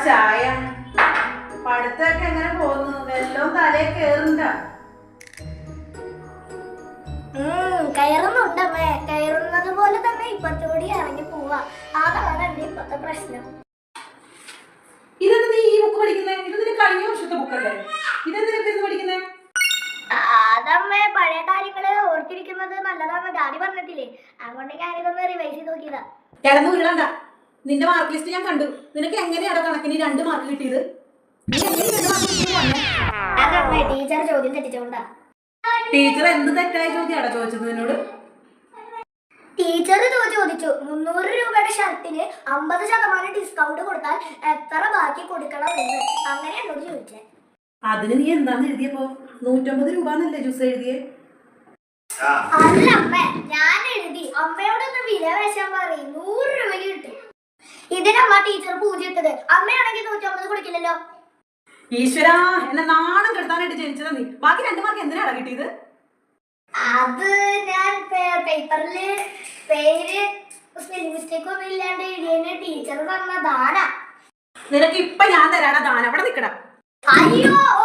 ചായ പഠിത്തൊക്കെ എങ്ങനെ പോകുന്നു? വെല്ലവും തലേ കേറുണ്ട? കയറുന്നുണ്ടമ്മേ. കയറുന്നത് പോലെ തന്നെ ഇപ്പത്തോടി ഇറങ്ങി പോവാ. അതാണ് എന്റെ ഇപ്പത്തെ പ്രശ്നം. ഇതെന്താ നീ ഈ ബുക്ക് പഠിക്കുന്നേ? ഇത് നിന്റെ കഴിഞ്ഞ വർഷത്തെ ബുക്കല്ലേ? ഇതെന്തിനൊക്കെ പഠിക്കുന്നേ? അതമ്മേ, പഴയ കാര്യങ്ങള് ഓർത്തിരിക്കുന്നത് നല്ലതാന്ന് ഡാഡി പറഞ്ഞിട്ടില്ലേ, അതുകൊണ്ട് ഞാനിതൊന്ന് റിവൈസ് ചെയ്ത് നോക്കിയതാ. കിടന്നു വീഴണ്ട. നിന്റെ മാർക്ക് ലിസ്റ്റ് ഞാൻ കണ്ടു. നിനക്ക് എങ്ങനെയാണ് കണക്കിന് 2 മാർക്ക് കിട്ടിയത്? അതമ്മേ, ടീച്ചർ ചോദ്യം തെറ്റിച്ചോണ്ടാ. ടീച്ചർ എന്ത് തെറ്റായ ചോദ്യമാണോ ചോദിച്ചത് നിന്നോട്? ടീച്ചർ ചോദിച്ചു 300 രൂപയുടെ ഷർട്ടിന് 50% ഡിസ്കൗണ്ട് കൊടുത്താൽ എത്ര ബാക്കി കൊടുക്കണം എന്ന്. അങ്ങനെ എന്നോട് ചോദിച്ചേ. അതിന് നീ എന്താന്ന് എഴുതിയപ്പോ? 150 രൂപ എന്നല്ലേ ജ്യൂസ് എഴുതിയേ? അല്ല അമ്മേ, ഞാൻ എഴുതി അമ്മയോടൊന്ന് വില വെച്ചാൻ പറയും, 100 രൂപയ്ക്ക് കിട്ടും. ഇതിനമ്മ ടീച്ചർ പൂജ ഇട്ടത്. അമ്മയാണെങ്കിൽ 150 കൊടുക്കില്ലല്ലോ. ഈശ്വരാ, എന്നെ നാണം കെടുത്താനായിട്ട് ജനിച്ചതാ നീ. ബാക്കി 2 മാർക്ക് എന്തിനാണ് കിട്ടിയത്? അത് ഞാൻ പേപ്പറില് പേര് സ്പെല്ലിംഗ് മിസ്റ്റേക്ക് ഒന്നും ഇല്ലാണ്ട് എഴുതിയതിന് ടീച്ചർ തന്ന ദാന. നിനക്ക് ഇപ്പൊ ഞാൻ തരാടാ ദാനം. അവിടെ നിക്കടാ. അയ്യോ, ഓ